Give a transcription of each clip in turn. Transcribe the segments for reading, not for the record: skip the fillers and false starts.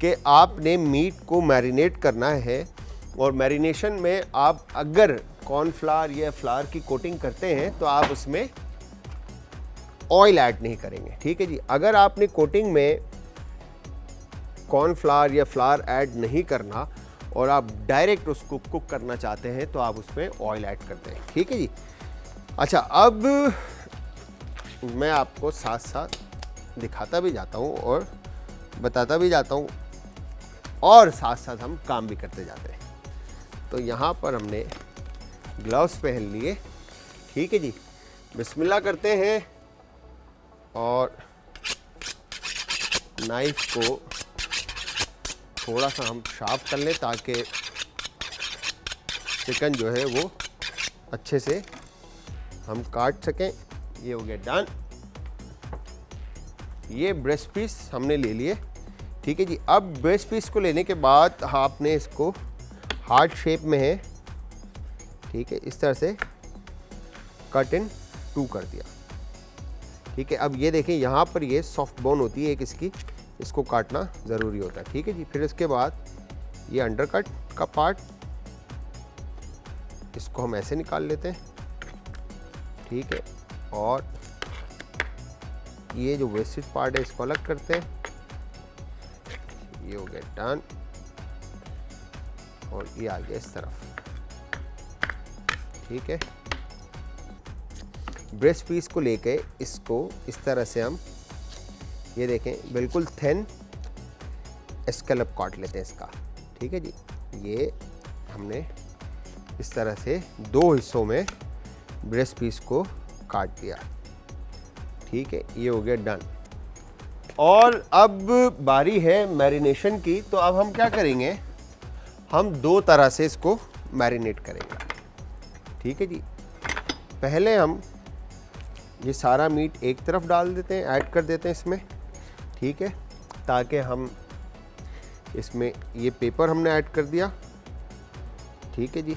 कि आपने मीट को मैरिनेट करना है, और मैरिनेशन में आप अगर कॉर्नफ्लावर या फ्लावर की कोटिंग करते हैं तो आप उसमें ऑयल ऐड नहीं करेंगे, ठीक है जी। अगर आपने कोटिंग में कॉर्नफ्लावर या फ्लावर ऐड नहीं करना और आप डायरेक्ट उसको कुक करना चाहते हैं तो आप उसमें ऑयल ऐड करते हैं, ठीक है जी। अच्छा, अब मैं आपको साथ साथ दिखाता भी जाता हूँ और बताता भी जाता हूँ, और साथ साथ हम काम भी करते जाते हैं। तो यहाँ पर हमने ग्लव्स पहन लिए, ठीक है जी। बिस्मिल्लाह करते हैं और नाइफ को थोड़ा सा हम शार्प कर लें ताकि चिकन जो है वो अच्छे से हम काट सकें। ये हो गया डन। ये ब्रेस्ट पीस हमने ले लिए, ठीक है जी। अब ब्रेस्ट पीस को लेने के बाद आपने इसको हार्ट शेप में है, ठीक है, इस तरह से कट इन 2 कर दिया, ठीक है। अब ये देखें यहाँ पर ये सॉफ्ट बोन होती है एक इसकी, इसको काटना ज़रूरी होता है, ठीक है जी। फिर इसके बाद ये अंडरकट का पार्ट, इसको हम ऐसे निकाल लेते हैं, ठीक है। और ये जो वेस्टेज पार्ट है इसको अलग करते हैं। ये हो गया डन, और ये आ गया इस तरफ, ठीक है। ब्रेस्ट पीस को लेके इसको इस तरह से हम, ये देखें, बिल्कुल थिन स्कैलप काट लेते हैं इसका, ठीक है जी। ये हमने इस तरह से 2 हिस्सों में ब्रेस्ट पीस को काट दिया, ठीक है। ये हो गया डन। और अब बारी है मैरिनेशन की। तो अब हम क्या करेंगे, हम 2 तरह से इसको मैरिनेट करेंगे, ठीक है जी। पहले हम ये सारा मीट एक तरफ डाल देते हैं, ऐड कर देते हैं इसमें, ठीक है, ताकि हम इसमें ये पेपर हमने ऐड कर दिया, ठीक है जी।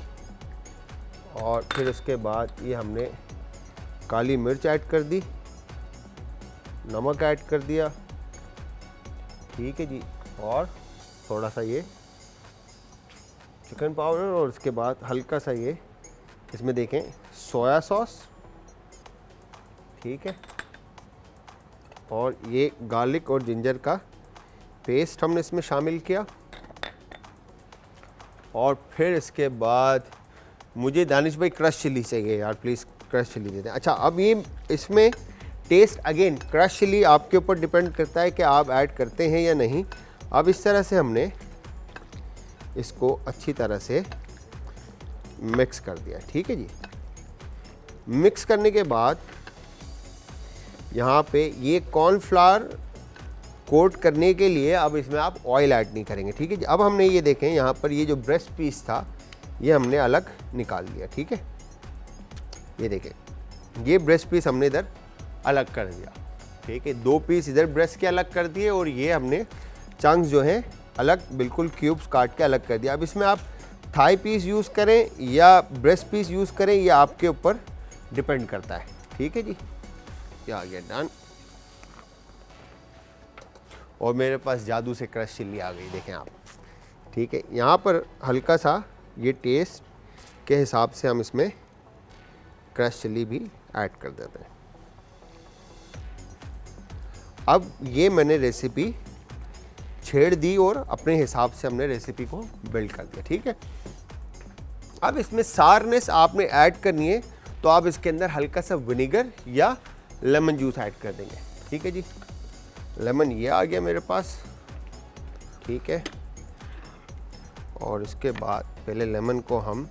और फिर उसके बाद ये हमने काली मिर्च ऐड कर दी, नमक ऐड कर दिया, ठीक है जी। और थोड़ा सा ये चिकन पाउडर, और उसके बाद हल्का सा ये इसमें देखें सोया सॉस, ठीक है। और ये गार्लिक और जिंजर का पेस्ट हमने इसमें शामिल किया। और फिर इसके बाद मुझे दानिश भाई क्रश चिली चाहिए यार, प्लीज़ क्रश चिली दे दें। अच्छा, अब ये इसमें टेस्ट अगेन क्रश चिली आपके ऊपर डिपेंड करता है कि आप ऐड करते हैं या नहीं। अब इस तरह से हमने इसको अच्छी तरह से मिक्स कर दिया, ठीक है जी। मिक्स करने के बाद यहाँ पे ये कॉर्नफ्लावर कोट करने के लिए अब इसमें आप ऑयल ऐड नहीं करेंगे, ठीक है जी। अब हमने ये देखें यहाँ पर ये जो ब्रेस्ट पीस था ये हमने अलग निकाल लिया, ठीक है। ये देखें, ये ब्रेस्ट पीस हमने इधर अलग कर दिया, ठीक है। 2 पीस इधर ब्रेस्ट के अलग कर दिए, और ये हमने चंक्स जो हैं अलग बिल्कुल क्यूब्स काट के अलग कर दिया। अब इसमें आप थाई पीस यूज़ करें या ब्रेस्ट पीस यूज़ करें, ये आपके ऊपर डिपेंड करता है, ठीक है जी। ये आ गया डन। और मेरे पास जादू से क्रश चिल्ली आ गई, देखें आप, ठीक है। यहाँ पर हल्का सा ये टेस्ट के हिसाब से हम इसमें क्रश चिल्ली भी ऐड कर देते हैं। अब ये मैंने रेसिपी छेड़ दी और अपने हिसाब से हमने रेसिपी को बिल्ड कर दिया, ठीक है। अब इसमें सारनेस आपने ऐड करनी है तो आप इसके अंदर हल्का सा विनेगर या लेमन जूस ऐड कर देंगे, ठीक है जी। लेमन ये आ गया मेरे पास, ठीक है। और इसके बाद पहले लेमन को हम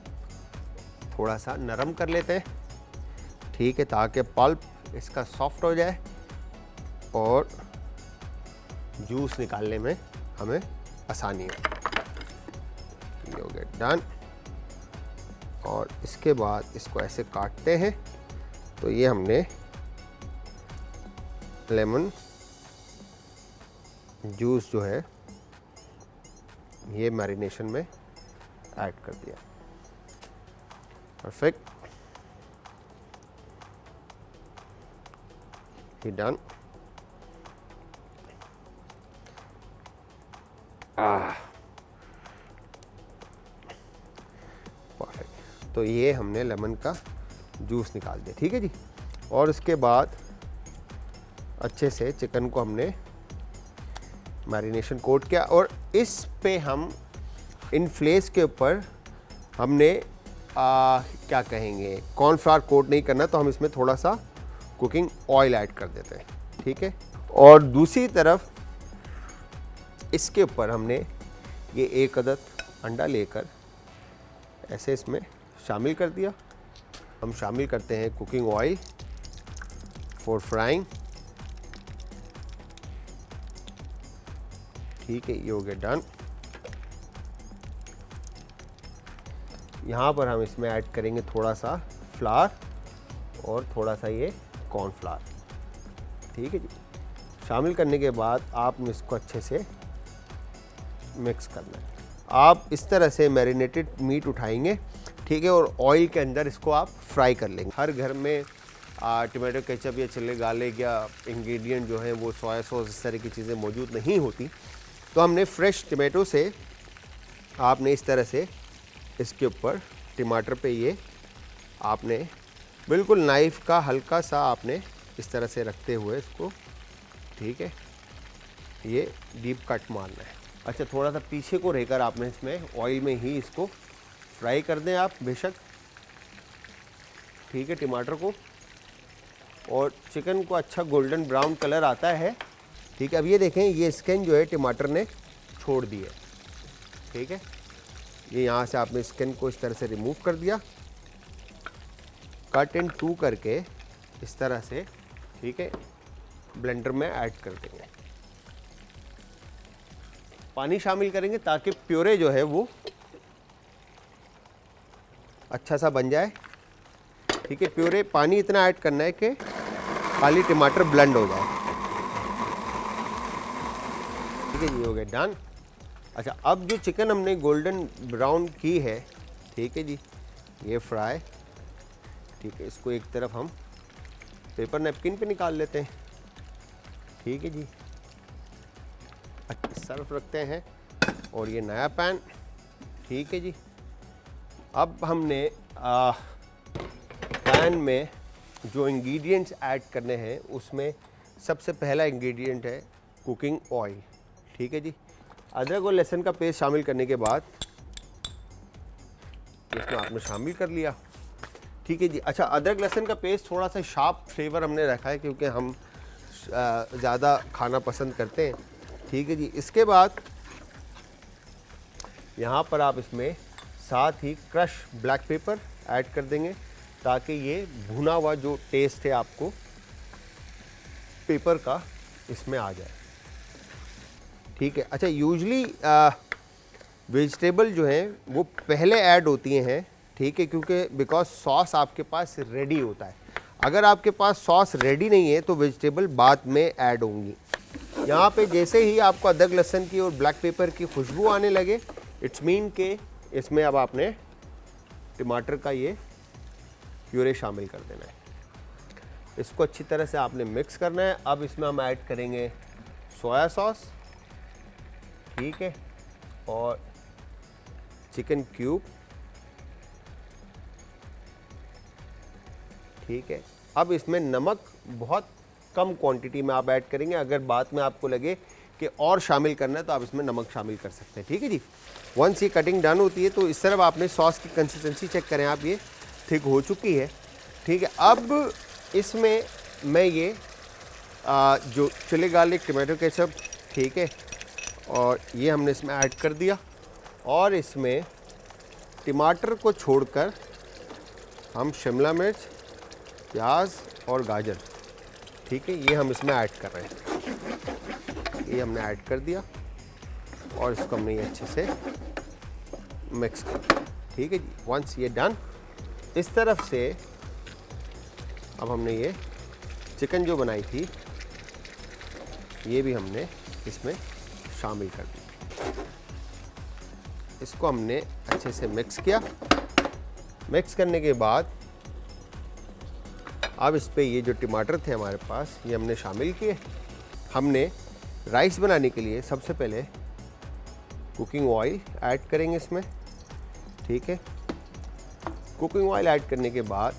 थोड़ा सा नरम कर लेते हैं, ठीक है, ताकि पल्प इसका सॉफ्ट हो जाए और जूस निकालने में हमें आसानी हो। ये हो गया डन। और इसके बाद इसको ऐसे काटते हैं तो ये हमने लेमन जूस जो है ये मैरिनेशन में ऐड कर दिया। परफेक्ट, ये डन। परफेक्ट। तो ये हमने लेमन का जूस निकाल दिया, ठीक है जी। और उसके बाद अच्छे से चिकन को हमने मैरिनेशन कोट किया, और इस पे हम इन फ्लेस के ऊपर हमने क्या कहेंगे, कॉर्नफ्लावर कोट नहीं करना, तो हम इसमें थोड़ा सा कुकिंग ऑयल ऐड कर देते हैं, ठीक है। और दूसरी तरफ इसके ऊपर हमने ये 1 अदद अंडा लेकर ऐसे इसमें शामिल कर दिया। हम शामिल करते हैं कुकिंग ऑयल फॉर फ्राइंग, ठीक है। ये हो गया डन। यहाँ पर हम इसमें ऐड करेंगे थोड़ा सा फ्लावर और थोड़ा सा ये कॉर्नफ्लावर, ठीक है जी। शामिल करने के बाद आपने इसको अच्छे से मिक्स करना है। आप इस तरह से मैरिनेटेड मीट उठाएंगे, ठीक है, और ऑयल के अंदर इसको आप फ्राई कर लेंगे। हर घर में टमाटो केचप या चिल्ली गार्लिक या इंग्रेडिएंट जो है वो सोया सॉस इस तरह की चीज़ें मौजूद नहीं होती, तो हमने फ्रेश टमाटो से आपने इस तरह से इसके ऊपर टमाटर पे ये आपने बिल्कुल नाइफ़ का हल्का सा आपने इस तरह से रखते हुए इसको, ठीक है, ये डीप कट मारना है। अच्छा, थोड़ा सा पीछे को रहकर आपने इसमें ऑयल में ही इसको फ्राई कर दें आप बेशक, ठीक है, टमाटर को, और चिकन को अच्छा गोल्डन ब्राउन कलर आता है, ठीक है। अब ये देखें, ये स्किन जो है टमाटर ने छोड़ दी है, ठीक है। ये यहाँ से आपने स्किन को इस तरह से रिमूव कर दिया, कट इन 2 करके इस तरह से, ठीक है, ब्लेंडर में ऐड कर देंगे। पानी शामिल करेंगे ताकि प्योरे जो है वो अच्छा सा बन जाए, ठीक है। प्योरे पानी इतना ऐड करना है कि खाली टमाटर ब्लेंड हो जाए, ठीक है। ये हो गया डन। अच्छा, अब जो चिकन हमने गोल्डन ब्राउन की है, ठीक है जी, ये फ्राई, ठीक है, इसको एक तरफ हम पेपर नैपकिन पे निकाल लेते हैं, ठीक है जी। अच्छा, सर्फ रखते हैं, और ये नया पैन, ठीक है जी। अब हमने पैन में जो इंग्रेडिएंट्स ऐड करने हैं उसमें सबसे पहला इंग्रेडिएंट है कुकिंग ऑयल, ठीक है जी। अदरक और लहसुन का पेस्ट शामिल करने के बाद इसमें आपने शामिल कर लिया, ठीक है जी। अच्छा, अदरक लहसुन का पेस्ट थोड़ा सा शार्प फ्लेवर हमने रखा है क्योंकि हम ज़्यादा खाना पसंद करते हैं, ठीक है जी। इसके बाद यहाँ पर आप इसमें साथ ही क्रश ब्लैक पेपर ऐड कर देंगे ताकि ये भुना हुआ जो टेस्ट है आपको पेपर का इसमें आ जाए, ठीक है। अच्छा, यूजली वेजिटेबल जो हैं वो पहले ऐड होती हैं, ठीक है, क्योंकि बिकॉज सॉस आपके पास रेडी होता है। अगर आपके पास सॉस रेडी नहीं है तो वेजिटेबल बाद में ऐड होंगी। यहाँ पे जैसे ही आपको अदरक लहसुन की और ब्लैक पेपर की खुशबू आने लगे, इट्स मीन के इसमें अब आपने टमाटर का ये प्यूरे शामिल कर देना है। इसको अच्छी तरह से आपने मिक्स करना है। अब इसमें हम ऐड करेंगे सोया सॉस, ठीक है, और चिकन क्यूब, ठीक है। अब इसमें नमक बहुत कम क्वांटिटी में आप ऐड करेंगे, अगर बाद में आपको लगे कि और शामिल करना है तो आप इसमें नमक शामिल कर सकते हैं, ठीक है जी। वंस ये कटिंग डन होती है तो इस तरफ आपने सॉस की कंसिस्टेंसी चेक करें आप, ये थिक हो चुकी है, ठीक है। अब इसमें मैं ये जो चिली गार्लिक टमाटो केचप, ठीक है, और ये हमने इसमें ऐड कर दिया, और इसमें टमाटर को छोड़कर हम शिमला मिर्च, प्याज और गाजर, ठीक है, ये हम इसमें ऐड कर रहे हैं। ये हमने ऐड कर दिया और इसको हमने ये अच्छे से मिक्स कर दिया, ठीक है जी। वंस ये डन, इस तरफ से अब हमने ये चिकन जो बनाई थी ये भी हमने इसमें शामिल कर दी। इसको हमने अच्छे से मिक्स किया। मिक्स करने के बाद अब इस पे ये जो टमाटर थे हमारे पास ये हमने शामिल किए। हमने राइस बनाने के लिए सबसे पहले कुकिंग ऑयल ऐड करेंगे इसमें, ठीक है। कुकिंग ऑयल ऐड करने के बाद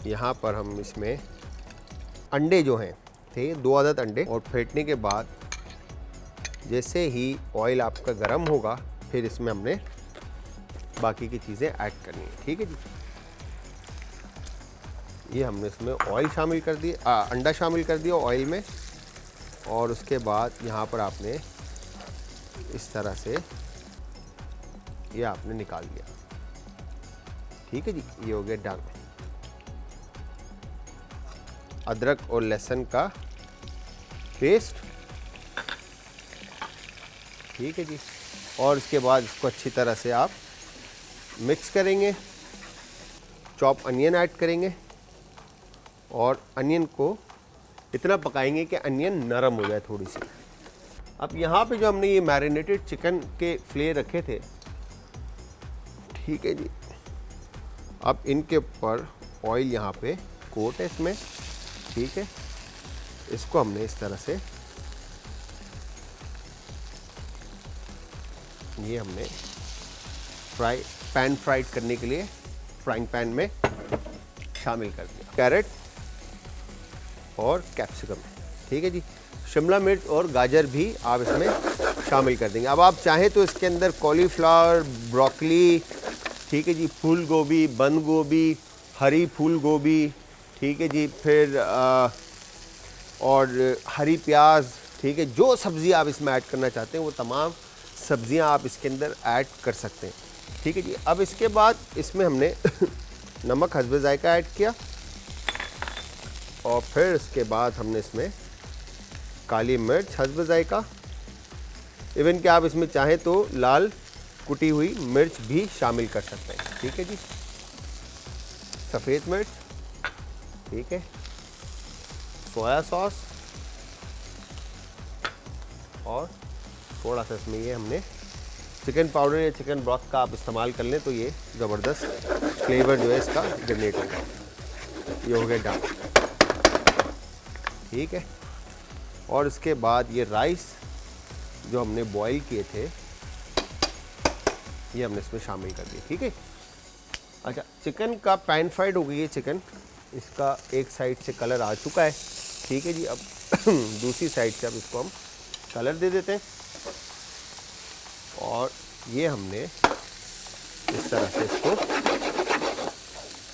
यहाँ पर हम इसमें अंडे जो हैं थे 2 अदद अंडे, और फेंटने के बाद जैसे ही ऑयल आपका गर्म होगा फिर इसमें हमने बाकी की चीज़ें ऐड करनी है, ठीक है जी। ये हमने इसमें ऑयल शामिल कर दिया, अंडा शामिल कर दिया ऑयल में, और उसके बाद यहाँ पर आपने इस तरह से ये आपने निकाल लिया, ठीक है जी। ये हो गया डन। अदरक और लहसुन का पेस्ट, ठीक है जी। और इसके बाद इसको अच्छी तरह से आप मिक्स करेंगे। चॉप अनियन ऐड करेंगे और अनियन को इतना पकाएंगे कि अनियन नरम हो जाए थोड़ी सी। अब यहाँ पे जो हमने ये मैरिनेटेड चिकन के फ्लेवर रखे थे, ठीक है जी, अब इनके ऊपर ऑयल यहाँ पे कोट है इसमें, ठीक है। इसको हमने इस तरह से ये हमने पैन फ्राइड करने के लिए फ्राइंग पैन में शामिल कर दिया। कैरेट और कैप्सिकम, ठीक है जी। शिमला मिर्च और गाजर भी आप इसमें शामिल कर देंगे। अब आप चाहें तो इसके अंदर कॉलीफ्लावर, ब्रोकली, ठीक है जी, फूल गोभी, बंद गोभी, हरी फूल गोभी, ठीक है जी, फिर और हरी प्याज, ठीक है। जो सब्ज़ी आप इसमें ऐड करना चाहते हैं वो तमाम सब्जियां आप इसके अंदर ऐड कर सकते हैं, ठीक है जी। अब इसके बाद इसमें हमने नमक हस्बे जायका ऐड किया, और फिर इसके बाद हमने इसमें काली मिर्च हस्बे जायका, इवन कि आप इसमें चाहें तो लाल कुटी हुई मिर्च भी शामिल कर सकते हैं, ठीक है जी। सफ़ेद मिर्च, ठीक है, सोया सॉस, और थोड़ा सा इसमें ये हमने चिकन पाउडर या चिकन ब्रॉथ का आप इस्तेमाल कर लें तो ये ज़बरदस्त फ्लेवर जो है इसका जनरेट होगा। ये हो गया डन, ठीक है। और इसके बाद ये राइस जो हमने बॉईल किए थे ये हमने इसमें शामिल कर दिए, ठीक है। अच्छा, चिकन का पैन फ्राइड हो गई है चिकन, इसका एक साइड से कलर आ चुका है, ठीक है जी। अब दूसरी साइड से अब इसको हम कलर दे देते हैं, और ये हमने इस तरह से इसको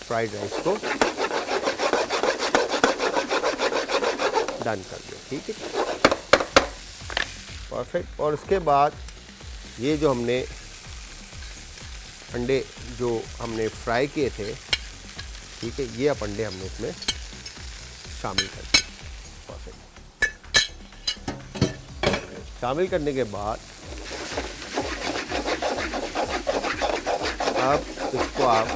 फ्राइड राइस को डन कर दिया, ठीक है, परफेक्ट। और उसके बाद ये जो हमने अंडे जो हमने फ्राई किए थे, ठीक है, ये अब अंडे हमने इसमें शामिल कर दिए, परफेक्ट। शामिल करने के बाद अब इसको आप